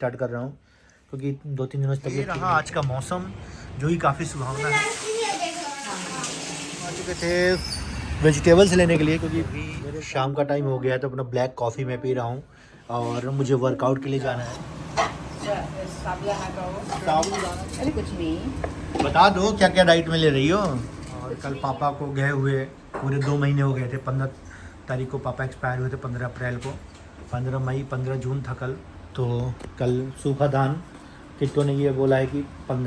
Start कर रहा हूँ क्योंकि 2-3 दिनों से तबीयत रहा। आज का मौसम जो ही काफ़ी सुहावना है। आ चुके थे वेजिटेबल्स लेने के लिए क्योंकि मेरे शाम का टाइम हो गया है, तो अपना ब्लैक कॉफ़ी मैं पी रहा हूँ और मुझे वर्कआउट के लिए जाना है। अरे कुछ नहीं, बता दो क्या क्या डाइट में ले रही हो। और कल पापा को गए हुए पूरे 2 महीने हो गए थे। 15 तारीख को पापा एक्सपायर हुए थे, 15 अप्रैल को। 15 मई 15 जून था कल। तो कल सूखा दान किट्टो ने ये बोला है कि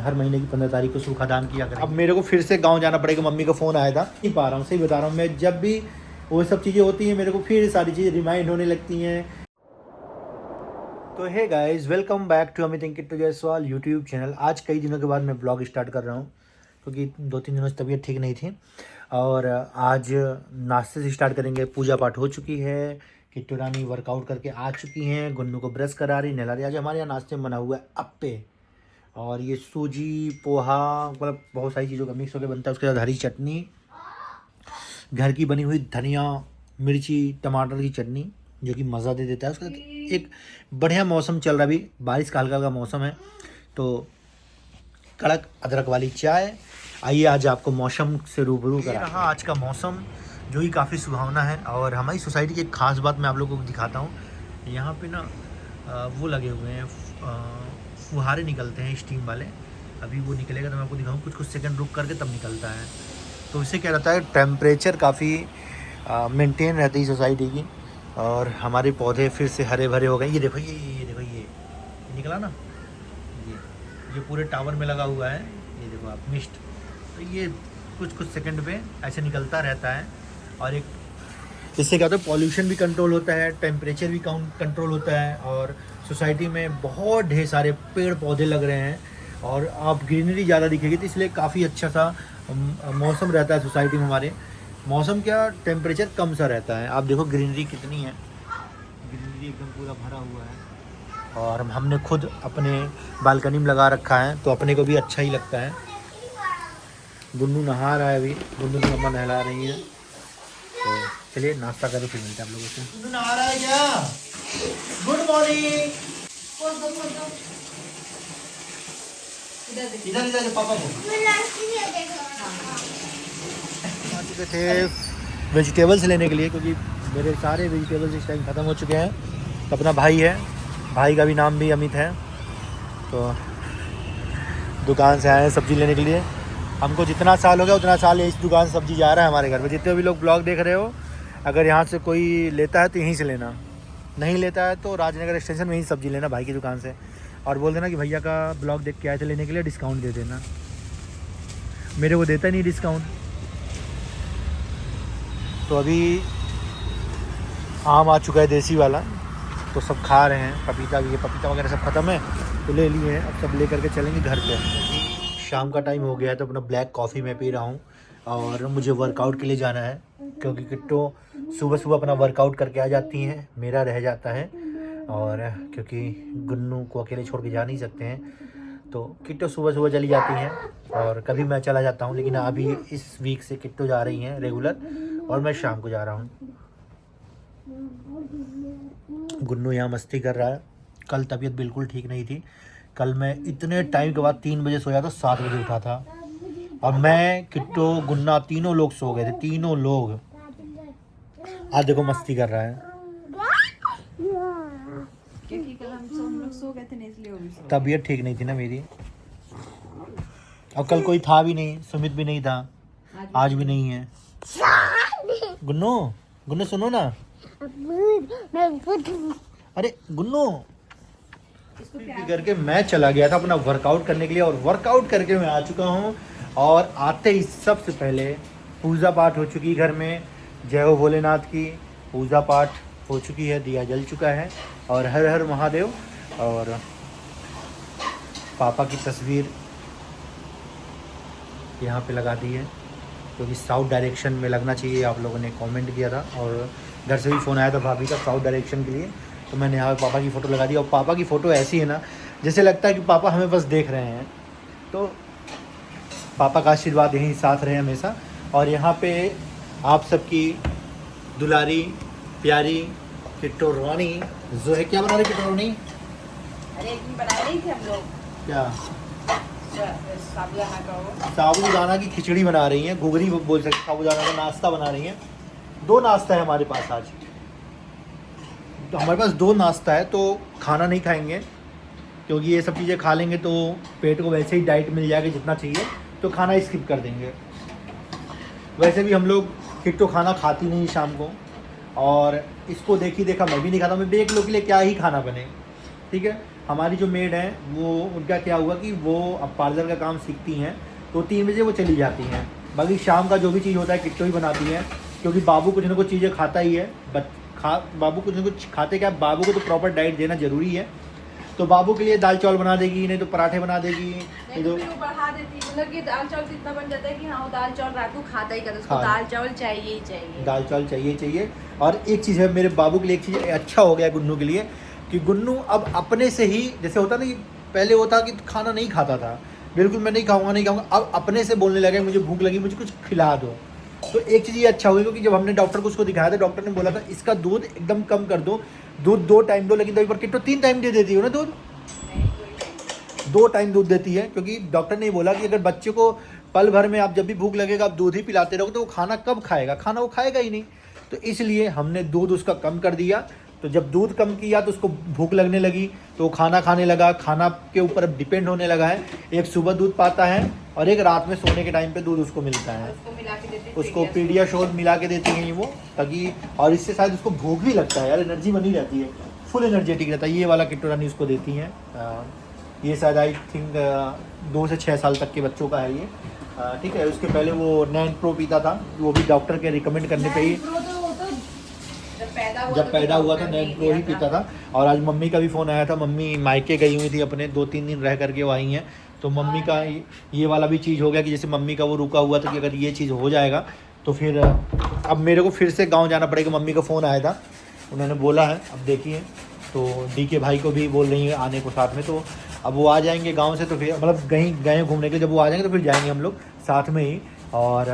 हर महीने की 15 तारीख को सूखा दान किया करें। अब मेरे को फिर से गांव जाना पड़ेगा। मम्मी का फ़ोन आया था, नहीं पा रहा हूँ, सही बता रहा हूँ। मैं जब भी वो सब चीज़ें होती हैं मेरे को फिर सारी चीज़ें रिमाइंड होने लगती हैं। तो hey guys, welcome back to Amit Kittu Jaiswal YouTube channel. आज कई दिनों के बाद मैं ब्लॉग स्टार्ट कर रहा हूँ क्योंकि 2-3 दिनों से तबीयत ठीक नहीं थी। और आज नाश्ते से स्टार्ट करेंगे। पूजा पाठ हो चुकी है, किट्टू रानी वर्कआउट करके आ चुकी हैं, गुन्नू को ब्रश करा रही, नहला रही। आज हमारे यहाँ नाश्ते में बना हुआ है अप्पे, और ये सूजी पोहा, मतलब बहुत सारी चीज़ों का मिक्स होकर बनता है। उसके साथ हरी चटनी, घर की बनी हुई धनिया मिर्ची टमाटर की चटनी जो कि मज़ा दे देता है। उसके साथ एक बढ़िया मौसम चल रहा, अभी बारिश का हल्का हल्का मौसम है, तो कड़क अदरक वाली चाय। आइए आज आपको मौसम से रूबरू करा रहा आज का मौसम जो ही काफ़ी सुहावना है। और हमारी सोसाइटी की एक ख़ास बात मैं आप लोगों को दिखाता हूँ। यहाँ पे ना वो लगे हुए हैं, फुहारे निकलते हैं स्टीम वाले। अभी वो निकलेगा तो मैं आपको दिखाऊँ, कुछ सेकंड रुक करके तब निकलता है। तो इससे क्या रहता है, टेम्परेचर काफ़ी मेंटेन रहती है सोसाइटी की। और हमारे पौधे फिर से हरे भरे हो गए। ये देखो, ये देखो, ये निकला ना, ये पूरे टावर में लगा हुआ है। ये देखो आप, मिस्ट। तो ये कुछ सेकंड पे ऐसे निकलता रहता है। और एक इससे क्या होता है, पॉल्यूशन भी कंट्रोल होता है, टेम्परेचर भी कंट्रोल होता है। और सोसाइटी में बहुत ढेर सारे पेड़ पौधे लग रहे हैं और आप ग्रीनरी ज़्यादा दिखेगी, तो इसलिए काफ़ी अच्छा सा मौसम रहता है सोसाइटी में हमारे। मौसम क्या, टेम्परेचर कम सा रहता है। आप देखो ग्रीनरी कितनी है, ग्रीनरी एकदम पूरा भरा हुआ है। और हमने खुद अपने बालकनी में लगा रखा है, तो अपने को भी अच्छा ही लगता है। गुन्नू नहा रहा है अभी, गुन्नू की मम्मा नहला रही है। तो चलिए नाश्ता करें, फिर मिलते हैं आप लोगों से। गुन्नू नहा रहा है क्या? Good morning. इधर इधर पापा को आ चुके थे वेजिटेबल्स लेने के लिए क्योंकि मेरे सारे वेजिटेबल्स इस टाइम ख़त्म हो चुके हैं। तो अपना भाई है, भाई का भी नाम भी अमित है, तो दुकान से आए हैं सब्ज़ी लेने के लिए। हमको जितना साल हो गया उतना साल इस दुकान से सब्ज़ी जा रहा है हमारे घर में। जितने भी लोग ब्लॉग देख रहे हो, अगर यहाँ से कोई लेता है तो यहीं से लेना, नहीं लेता है तो राजनगर स्टेशन में ही सब्ज़ी लेना भाई की दुकान से। और बोल देना कि भैया का ब्लॉग देख के आए थे लेने के लिए, डिस्काउंट दे देना। मेरे को देता नहीं डिस्काउंट। तो अभी आम आ चुका है देसी वाला, तो सब खा रहे हैं। पपीता भी है, पपीता वगैरह सब ख़त्म है तो ले लिए हैं। अब सब ले करके चलेंगे घर पे। शाम का टाइम हो गया है, तो अपना ब्लैक कॉफ़ी मैं पी रहा हूँ और मुझे वर्कआउट के लिए जाना है क्योंकि किट्टो सुबह सुबह अपना वर्कआउट करके आ जाती हैं, मेरा रह जाता है। और क्योंकि गुन्नू को अकेले छोड़ के जा नहीं सकते हैं, तो किट्टो सुबह सुबह चली जाती हैं और कभी मैं चला जाता हूँ। लेकिन अभी इस वीक से किट्टो जा रही हैं रेगुलर और मैं शाम को जा रहा हूँ। गुन्नू यहाँ मस्ती कर रहा है। कल तबीयत बिल्कुल ठीक नहीं थी। कल मैं इतने टाइम के बाद 3 बजे सोया था, 7 बजे उठा था। और मैं, किट्टो, गुन्ना, तीनों लोग सो गए थे, तीनों लोग। आज देखो मस्ती कर रहा है क्योंकि कल हम लोग सो गए थे ना, इसलिए वो भी सो गए। तबीयत ठीक नहीं थी ना मेरी। और कल कोई था भी नहीं, सुमित भी नहीं था, आज भी नहीं है। गुन्नू, गुन्नू सुनो ना। अरे गुन्नू, करके मैं चला गया था अपना वर्कआउट करने के लिए, और वर्कआउट करके मैं आ चुका हूँ। और आते ही सबसे पहले पूजा पाठ हो चुकी घर में। जय हो भोलेनाथ की पूजा पाठ हो चुकी है, दिया जल चुका है, और हर हर महादेव। और पापा की तस्वीर यहाँ पे लगा दी है क्योंकि साउथ डायरेक्शन में लगना चाहिए, आप लोगों ने कमेंट किया था। और घर से भी फ़ोन आया था भाभी का साउथ डायरेक्शन के लिए, तो मैंने यहाँ पापा की फ़ोटो लगा दी। और पापा की फ़ोटो ऐसी है ना, जैसे लगता है कि पापा हमें बस देख रहे हैं। तो पापा का आशीर्वाद यहीं साथ रहे हमेशा। और यहाँ पे आप सबकी दुलारी प्यारी किट्टो रानी जो है, क्या बना रही किट्टो रानी? अरे एक दिन बनाए नहीं थे हम लोग क्या साबुदाना का वो। साबूदाना की खिचड़ी बना रही हैं, घुघरी बोल सकते, साबूदाना का नाश्ता बना रही हैं। 2 नाश्ता है हमारे पास आज, तो हमारे पास 2 नाश्ता है, तो खाना नहीं खाएंगे क्योंकि ये सब चीज़ें खा लेंगे तो पेट को वैसे ही डाइट मिल जाएगा जितना चाहिए, तो खाना स्किप कर देंगे। वैसे भी हम लोग किट्टो खाना खाती नहीं शाम को, और इसको देखी देखा मैं भी नहीं खाता, मैं भी 1 लोग के लिए क्या ही खाना बने। ठीक है, हमारी जो मेड है वो, उनका क्या हुआ कि वो अब पार्लर का काम सीखती हैं, तो 3 बजे वो चली जाती हैं। बाकी शाम का जो भी चीज़ होता है किट्टो ही बनाती है, क्योंकि बाबू कुछ ना कुछ चीज़ें खाता ही है। बाबू कुछ ना कुछ खाते, क्या बाबू को तो प्रॉपर डाइट देना ज़रूरी है, तो बाबू के लिए दाल चावल बना देगी, नहीं तो पराठे बना देगी, नहीं तो फिर वो बढ़ा देती है, मतलब कि दाल चावल तो इतना बन जाता है कि हाँ वो दाल चावल रात को खाता ही खाता, उसको हाँ। दाल चावल चाहिए ही चाहिए। दाल चावल चाहिए। और एक चीज़ है मेरे बाबू के लिए, एक चीज़ अच्छा हो गया गुन्नू के लिए, कि गुन्नू अब अपने से ही, जैसे होता ना कि पहले होता कि खाना नहीं खाता था, बिल्कुल मैं नहीं खाऊंगा, अब अपने से बोलने लगा मुझे भूख लगी, मुझे कुछ खिला दो। तो एक चीज़ ये अच्छा हो गया, क्योंकि जब हमने डॉक्टर को उसको दिखाया था, डॉक्टर ने बोला था इसका दूध एकदम कम कर दो, दूध 2 टाइम दो, लेकिन पर किट्टो 3 टाइम दे देती हो ना दूध, 2 टाइम दूध देती है, क्योंकि डॉक्टर ने बोला कि अगर बच्चे को पल भर में आप जब भी भूख लगेगा आप दूध ही पिलाते रहोगे तो वो खाना कब खाएगा, खाना वो खाएगा ही नहीं। तो इसलिए हमने दूध उसका कम कर दिया, तो जब दूध कम किया तो उसको भूख लगने लगी, तो वो खाना खाने लगा, खाना के ऊपर अब डिपेंड होने लगा है। एक सुबह दूध पाता है और एक रात में सोने के टाइम पे दूध उसको मिलता है, उसको मिला के देते हैं, उसको पीडियाश्योर मिला के देती हैं वो, ताकि, और इससे शायद उसको भूख भी लगता है यार, एनर्जी बनी रहती है, फुल एनर्जेटिक रहता है। ये वाला किट्टो रानी उसको देती हैं, ये शायद आई थिंक 2 से 6 साल तक के बच्चों का है ये। ठीक है, उसके पहले वो नैन प्रो पीता था, वो भी डॉक्टर के रिकमेंड करने पे ही, जब पैदा हुआ था नैन प्रो ही पीता था। और आज मम्मी का भी फ़ोन आया था, मम्मी मायके गई हुई थी अपने, 2-3 दिन रह करके वो आई हैं, तो मम्मी का ये वाला भी चीज़ हो गया कि जैसे मम्मी का वो रुका हुआ था कि अगर ये चीज़ हो जाएगा तो फिर अब मेरे को फिर से गाँव जाना पड़ेगा। मम्मी का फ़ोन आया था, उन्होंने बोला है, अब देखिए, तो डी के भाई को भी बोल रही है आने को साथ में, तो अब वो आ जाएंगे गांव से, तो फिर मतलब कहीं गए घूमने के लिए, जब वो आ जाएंगे तो फिर जाएंगे हम लोग साथ में ही। और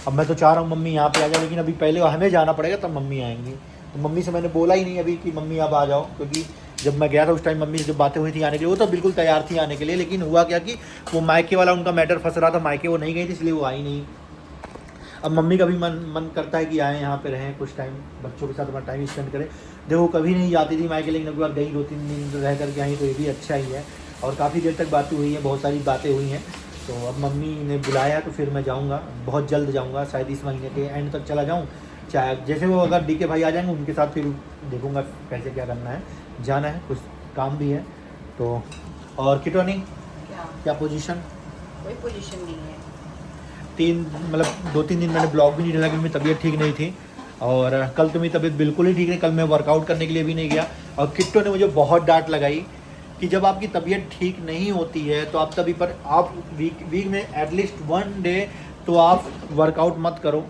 अब मैं तो चाह रहा हूँ मम्मी यहाँ पे आ जाए, लेकिन अभी पहले हमें जाना पड़ेगा तब मम्मी आएंगी। तो मम्मी से मैंने बोला ही नहीं अभी कि मम्मी आप आ जाओ, क्योंकि जब मैं गया था उस टाइम मम्मी से जो बातें हुई थी आने के लिए, वो तो बिल्कुल तैयार थी आने के लिए, लेकिन हुआ क्या कि वो मायके वाला उनका मैटर फंस रहा था, मायके वो नहीं गई थी, इसलिए वो आई नहीं। अब मम्मी का भी मन करता है कि आएँ यहाँ पे रहें, कुछ टाइम बच्चों के साथ अपना टाइम स्पेंड करें। देखो कभी नहीं जाती थी मायके, लेकिन एक बार गई, 2-3 दिन रह करके आई, तो ये भी अच्छा ही है। और काफ़ी देर तक बातें हुई हैं, बहुत सारी बातें हुई हैं, तो अब मम्मी ने बुलाया तो फिर मैं जाऊँगा, बहुत जल्द जाऊँगा, शायद इस महीने के एंड तक चला जाऊँ, चाहे जैसे वो अगर डी के भाई आ जाएंगे उनके साथ फिर देखूँगा कैसे क्या करना है, जाना है, कुछ काम भी है। तो और किटोनी क्या पोजीशन? कोई पोजीशन नहीं है। 2-3 दिन मैंने ब्लॉग भी नहीं डाला, क्योंकि मेरी तबीयत ठीक नहीं थी, और कल तो मेरी तबीयत बिल्कुल ही ठीक नहीं, कल मैं वर्कआउट करने के लिए भी नहीं गया। और किट्टो ने मुझे बहुत डांट लगाई कि जब आपकी तबीयत ठीक नहीं होती है तो आप तभी पर आप वीक में एटलीस्ट 1 डे तो आप वर्कआउट मत करो,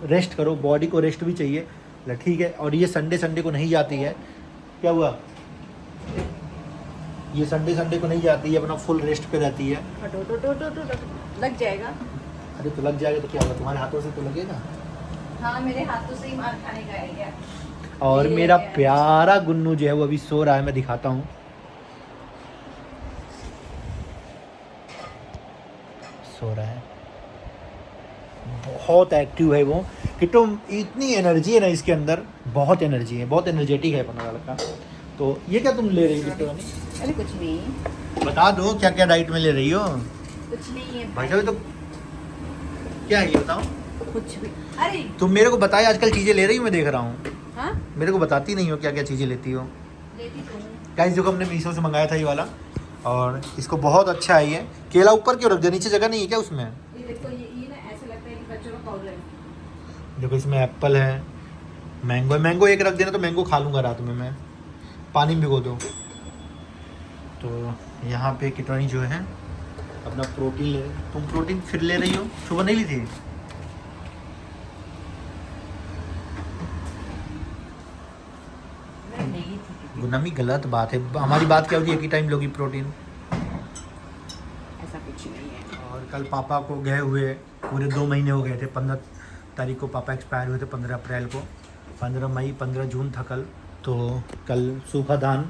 रेस्ट करो, बॉडी को रेस्ट भी चाहिए। ठीक है, और ये संडे को नहीं जाती है, क्या हुआ, ये संडे को नहीं जाती है, अपना फुल रेस्ट पे रहती है। लग जाएगा। अरे तो लग जाएगा तो क्या होगा, तुम्हारे हाथों से तो लगेगा। हाँ मेरे हाथों से ही मार खाने का है क्या। और मेरा प्यारा गुन्नू जो है वो अभी सो रहा है, मैं दिखाता हूँ, सो रहा है, बहुत एक्टिव है वो। किट्टो इतनी एनर्जी है ना इसके अंदर, बहुत एनर्जी है, बहुत एनर्जेटिक है अपना लड़का। तो ये क्या तुम ले रही हो किट्टो? अरे कुछ नहीं, बता दो क्या क्या डाइट में ले रही हो? कुछ नहीं है भाई साहब तो क्या है ये बताओ? कुछ भी। अरे तुम मेरे को बताए आजकल चीज़ें ले रही हो, मैं देख रहा हूँ। हाँ मेरे को बताती नहीं हो क्या क्या चीज़ें लेती हो। लेती तो हूँ। गाइस देखो हमने मीशो से मंगाया था ये वाला, और इसको बहुत अच्छा है ये। केला ऊपर क्यों रख दिया, नीचे जगह नहीं है क्या उसमें? ये देखो ये ना ऐसा लगता है कि बच्चों का पाउडर है। देखो इसमें एप्पल है, मैंगो है, मैंगो एक रख देना तो मैंगो खा लूँगा रात में मैं, पानी में भिगो दो। तो यहाँ पे किटोनी जो है अपना प्रोटीन ले, तुम प्रोटीन फिर ले रही हो, सुबह नहीं ली थी? गुनामी गलत बात है, हमारी बात क्या होती है, एक ही टाइम लोगी प्रोटीन। ऐसा कुछ नहीं है। और कल पापा को गए हुए पूरे 2 महीने हो गए थे, 15 तारीख को पापा एक्सपायर हुए थे, 15 अप्रैल को, 15 मई 15 जून था कल। तो कल सूफा दान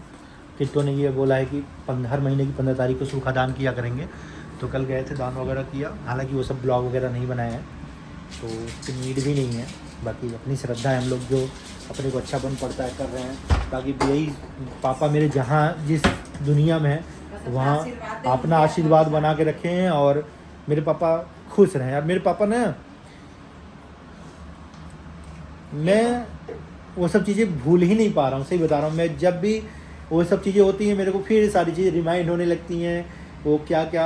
किट्टो ने ये बोला है कि हर महीने की 15 तारीख को सूखा दान किया करेंगे। तो कल गए थे, दान वगैरह किया। हालांकि वो सब ब्लॉग वगैरह नहीं बनाया है, तो उसकी नीड भी नहीं है। बाकी अपनी श्रद्धा है, हम लोग जो अपने को अच्छा बन पड़ता है कर रहे हैं। बाकी यही पापा मेरे जहाँ जिस दुनिया में है वहाँ अपना आशीर्वाद बना के रखे हैं और मेरे पापा खुश रहें। यार मेरे पापा ना, मैं वो सब चीज़ें भूल ही नहीं पा रहा हूँ, सही बता रहा हूँ। मैं जब भी वो सब चीज़ें होती हैं मेरे को फिर सारी चीज़ें रिमाइंड होने लगती हैं। वो क्या क्या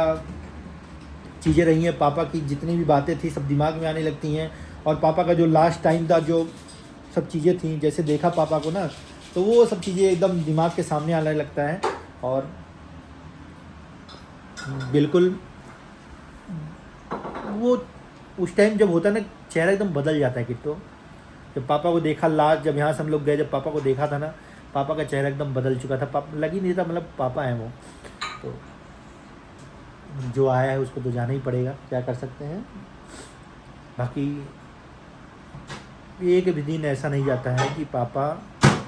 चीज़ें रही हैं, पापा की जितनी भी बातें थी सब दिमाग में आने लगती हैं। और पापा का जो लास्ट टाइम था, जो सब चीज़ें थी, जैसे देखा पापा को ना, तो वो सब चीज़ें एकदम दिमाग के सामने आने लगता है। और बिल्कुल वो उस टाइम जब होता है ना, चेहरा एकदम बदल जाता है किट्टो। जब पापा को देखा लास्ट, जब यहाँ से हम लोग गए, जब पापा को देखा था ना, पापा का चेहरा एकदम बदल चुका था। पापा लग ही नहीं था मतलब पापा हैं वो। तो जो आया है उसको तो जाना ही पड़ेगा, क्या कर सकते हैं। बाकी एक भी दिन ऐसा नहीं जाता है कि पापा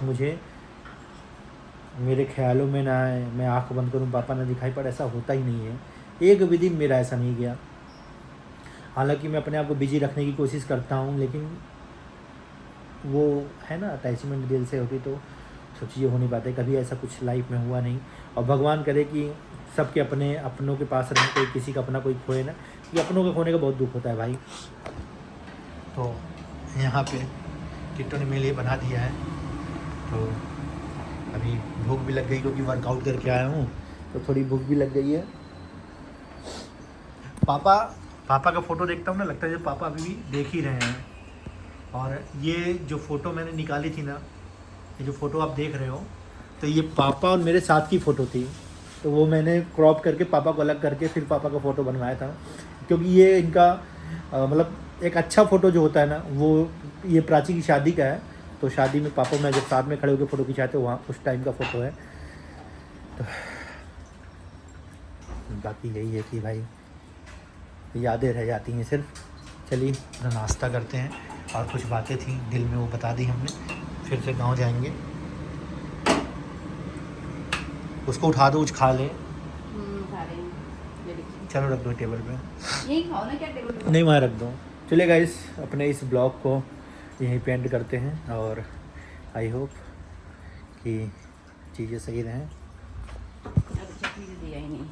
मुझे मेरे ख्यालों में ना आए, मैं आँख बंद करूं पापा ना दिखाई पड़े, ऐसा होता ही नहीं है। एक भी दिन मेरा ऐसा नहीं गया। हालांकि मैं अपने आप को बिजी रखने की कोशिश करता हूं, लेकिन वो है ना, अटैचमेंट दिल से होती तो सब चीज़ें हो नहीं पाते। कभी ऐसा कुछ लाइफ में हुआ नहीं। और भगवान करे कि सबके अपने अपनों के पास रहें, कोई किसी का अपना कोई खोए ना, कि अपनों के खोने का बहुत दुख होता है भाई। तो यहाँ पे किट्टो ने मेरे लिए बना दिया है, तो अभी भूख भी लग गई क्योंकि वर्कआउट करके आया हूँ, तो थोड़ी भूख भी लग गई है। पापा का फ़ोटो देखता हूँ ना, लगता है जब पापा अभी भी देख ही रहे हैं। और ये जो फ़ोटो मैंने निकाली थी ना, ये जो फ़ोटो आप देख रहे हो, तो ये पापा और मेरे साथ की फ़ोटो थी। तो वो मैंने क्रॉप करके पापा को अलग करके फिर पापा का फ़ोटो बनवाया था, क्योंकि ये इनका मतलब एक अच्छा फ़ोटो जो होता है ना, वो ये प्राची की शादी का है। तो शादी में पापा मैं जब साथ में खड़े होकर फ़ोटो खिंचाए थे, वहाँ उस टाइम का फ़ोटो है। तो बाकी यही है कि भाई यादें रह जाती हैं सिर्फ। चलिए नाश्ता करते हैं, और कुछ बातें थी दिल में वो बता दी हमने। फिर से गांव जाएंगे। उसको उठा दो, कुछ खा ले। चलो रख दो टेबल पे। यही खाओ ना, क्या टेबल पे? नहीं, वहाँ रख दो। चलिए गाइस, अपने इस ब्लॉग को यहीं पे एंड करते हैं, और आई होप कि चीज़ें सही रहें। अभी चटनी तो दिया ही नहीं।